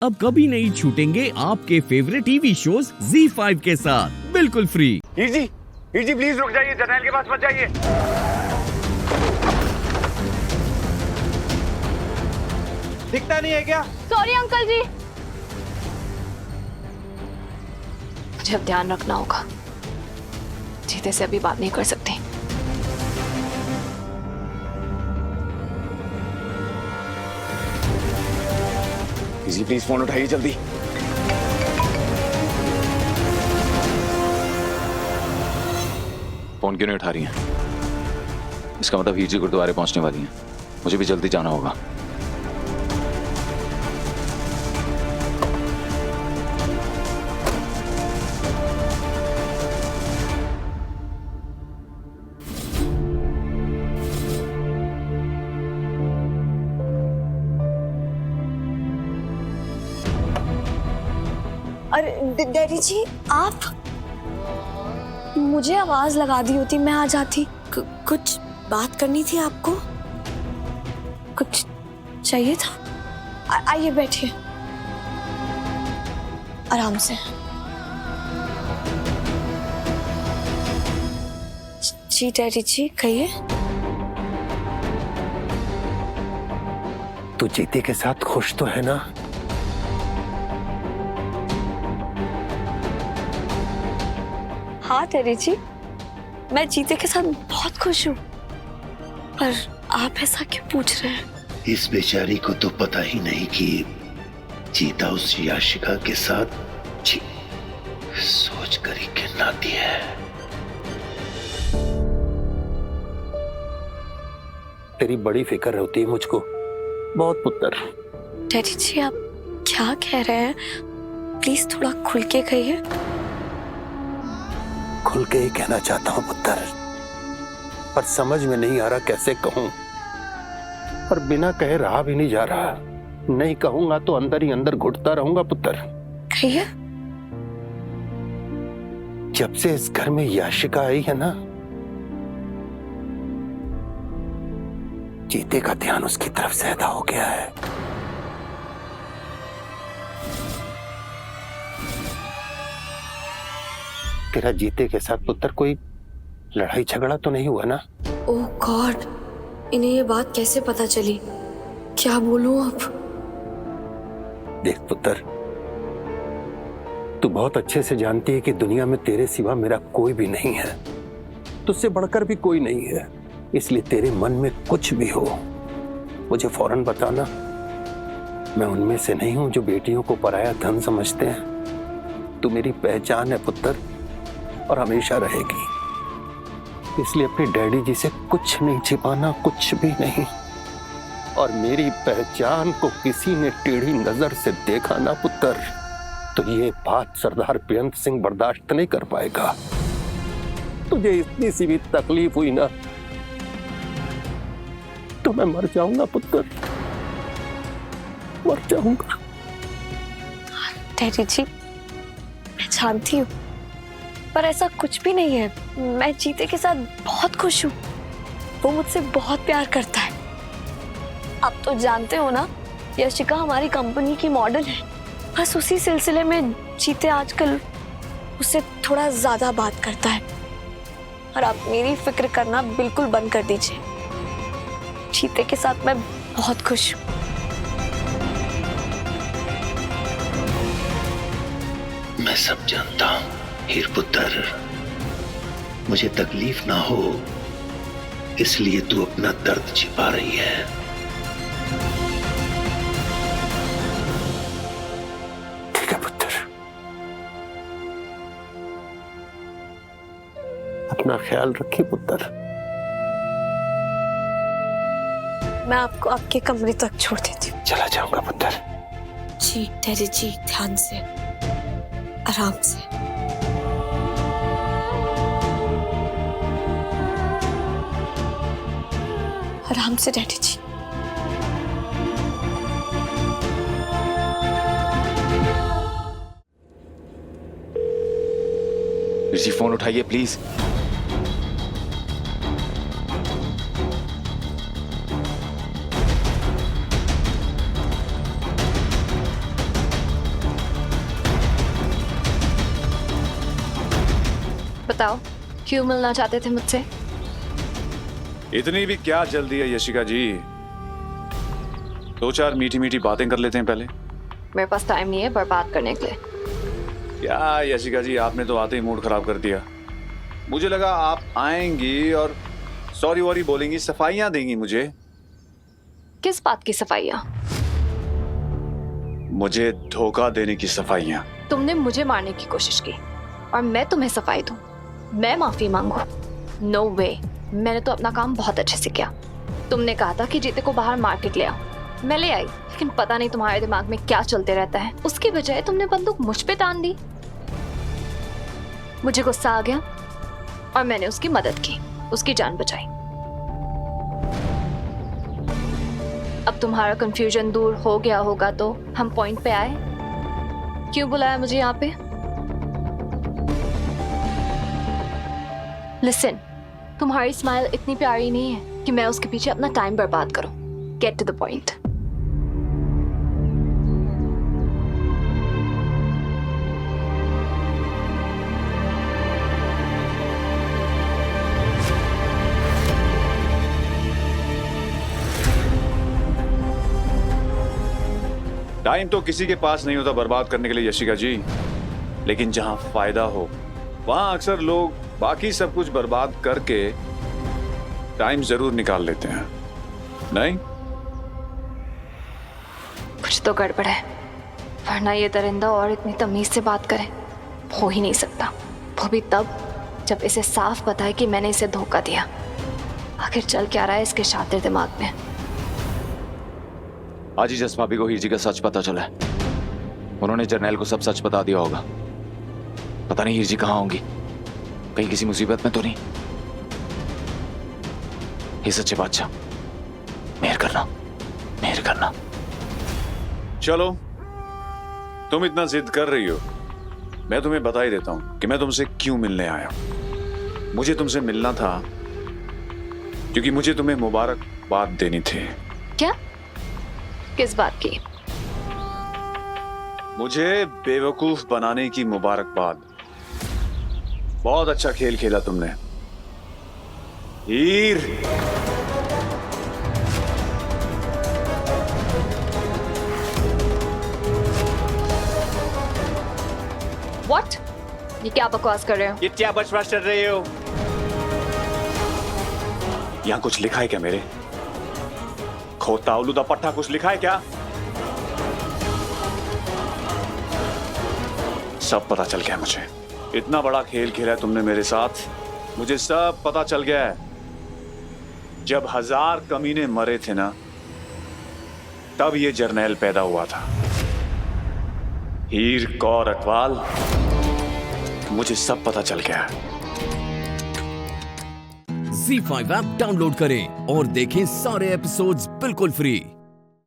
अब कभी नहीं छूटेंगे आपके फेवरेट टीवी शोज ZEE5 के साथ बिल्कुल फ्री। हीर जी प्लीज रुक जाइए, जर्नैल के पास मत जाइए। दिखता नहीं है क्या? सॉरी अंकल जी। मुझे अब ध्यान रखना होगा, जीते से अभी बात नहीं कर सकती। जी प्लीज फोन उठाइए जल्दी। फोन क्यों नहीं उठा रही हैं? इसका मतलब हीर जी गुरुद्वारे पहुंचने वाली हैं। मुझे भी जल्दी जाना होगा। अरे डैडी जी, आप मुझे आवाज लगा दी होती, मैं आ जाती। कुछ बात करनी थी आपको? कुछ चाहिए था? आइए बैठिए आराम से। जी डैडी जी कहिए। तू जीते के साथ खुश तो है ना? हाँ डैडी जी, मैं जीते के साथ बहुत खुश हूँ, पर आप ऐसा क्यों पूछ रहे हैं? इस बेचारी को तो पता ही नहीं कि जीता उस याशिका के साथ सोच कर ही गिनाती है। तेरी बड़ी फिक्र होती है मुझको बहुत पुत्र। डैडी जी आप क्या कह रहे हैं? प्लीज थोड़ा खुल के कहिए। खुल के ही कहना चाहता हूं पुत्र, पर समझ में नहीं आ रहा कैसे कहूं, और बिना कहे रहा भी नहीं जा रहा। नहीं कहूंगा तो अंदर ही अंदर घुटता रहूंगा पुत्र। कहिए। जब से इस घर में याशिका आई है ना, जीते का ध्यान उसकी तरफ ज्यादा हो गया है। तेरा जीते के साथ पुत्र कोई लड़ाई झगड़ा तो नहीं हुआ ना? ओह गॉड, इन्हें ये बात कैसे पता चली? क्या बोलूं अब? देख पुत्र, तू बहुत अच्छे से जानती है कि दुनिया में तेरे सिवा मेरा कोई भी नहीं है, तुझसे बढ़कर भी कोई नहीं है। इसलिए तेरे मन में कुछ भी हो मुझे फौरन बताना। मैं उनमें से नहीं हूं जो बेटियों को पराया धन समझते हैं। तू मेरी पहचान है पुत्र, और हमेशा रहेगी। इसलिए अपने डैडी जी से कुछ नहीं छिपाना, कुछ भी नहीं। और मेरी पहचान को किसी ने टेढ़ी नजर से देखा ना पुत्र, तो ये बात सरदार बेअंत सिंह बर्दाश्त नहीं कर पाएगा। तुझे इतनी सी भी तकलीफ हुई ना तो मैं मर जाऊंगा पुत्र, मर जाऊंगा। डैडी जी मैं जानती हूँ, पर ऐसा कुछ भी नहीं है। मैं जीते के साथ बहुत खुश हूँ, वो मुझसे बहुत प्यार करता है। आप तो जानते हो ना, यशिका हमारी कंपनी की मॉडल है। बस उसी सिलसिले में जीते आजकल उससे थोड़ा ज्यादा बात करता है। और आप मेरी फिक्र करना बिल्कुल बंद कर दीजिए। जीते के साथ मैं बहुत खुश हूँ। मैं सब जानता हूँ हीर पुत्र, मुझे तकलीफ ना हो इसलिए तू अपना दर्द छिपा रही है। ठीक है पुत्र, अपना ख्याल रखिए पुत्र। मैं आपको आपके कमरे तक छोड़ देती हूँ। चला जाऊंगा पुत्र। जी डैडी जी, ध्यान से, आराम से। आराम से डैडी जी। ऋषि फोन उठाइए प्लीज। बताओ, क्यों मिलना चाहते थे मुझसे? इतनी भी क्या जल्दी है यशिका जी? 2-4 मीठी मीठी बातें कर लेते हैं पहले। मेरे पास टाइम नहीं है बर्बाद करने के लिए। क्या यशिका जी, आपने तो आते ही मूड खराब कर दिया। मुझे लगा आप आएंगी और सॉरी वॉरी बोलेंगी, सफाइयां देंगी मुझे। किस बात की सफाइयाँ? मुझे धोखा देने की सफाइयां। तुमने मुझे मारने की कोशिश की और मैं तुम्हें सफाई दूं? मैं माफी मांगू? नो वे। मैंने तो अपना काम बहुत अच्छे से किया। तुमने कहा था कि जीते को बाहर मार्केट ले आओ, मैं ले आई, लेकिन पता नहीं तुम्हारे दिमाग में क्या चलते रहता है। उसकी बजाय तुमने बंदूक मुझ पे तान दी। मुझे गुस्सा आ गया और मैंने उसकी मदद की, उसकी जान बचाई। अब तुम्हारा कंफ्यूजन दूर हो गया होगा तो हम पॉइंट पे आए। क्यों बुलाया मुझे यहाँ पे? लिसन, तुम्हारी स्माइल इतनी प्यारी नहीं है कि मैं उसके पीछे अपना टाइम बर्बाद करूं। Get to the point. Time तो किसी के पास नहीं होता बर्बाद करने के लिए यशिका जी, लेकिन जहां फायदा हो वहां अक्सर लोग बाकी सब कुछ बर्बाद करके टाइम जरूर निकाल लेते हैं, नहीं? कुछ तो गड़बड़ है, वरना ये दरिंदा और इतनी तमीज से बात करे हो ही नहीं सकता। वो भी तब जब इसे साफ पता है कि मैंने इसे धोखा दिया। आखिर चल क्या रहा है इसके शातिर दिमाग में? आज ही जस भाभी को हीर जी का सच पता चला है। उन्होंने जर्नैल को सब सच बता दिया होगा। पता नहीं हीर जी कहाँ होंगी, कहीं किसी मुसीबत में तो नहीं। हे सच्चे बादशाह, मेहर करना, मेहर करना। चलो, तुम इतना जिद कर रही हो, मैं तुम्हें बता ही देता हूं कि मैं तुमसे क्यों मिलने आया हूं। मुझे तुमसे मिलना था क्योंकि मुझे तुम्हें मुबारकबाद देनी थी। क्या? किस बात की? मुझे बेवकूफ बनाने की मुबारकबाद। बहुत अच्छा खेल खेला तुमने हीर। What? ये क्या बकवास कर रहे हो? ये क्या बकवास कर रहे हो? यहां कुछ लिखा है क्या मेरे? खोता उलूदा पट्टा कुछ लिखा है क्या? सब पता चल गया मुझे। इतना बड़ा खेल खेला है तुमने मेरे साथ, मुझे सब पता चल गया है। जब 1000 कमीने मरे थे ना, तब ये जर्नैल पैदा हुआ था, हीर कौर अटवाल। मुझे सब पता चल गया है। Z5 ऐप डाउनलोड करें और देखें सारे एपिसोड्स बिल्कुल फ्री।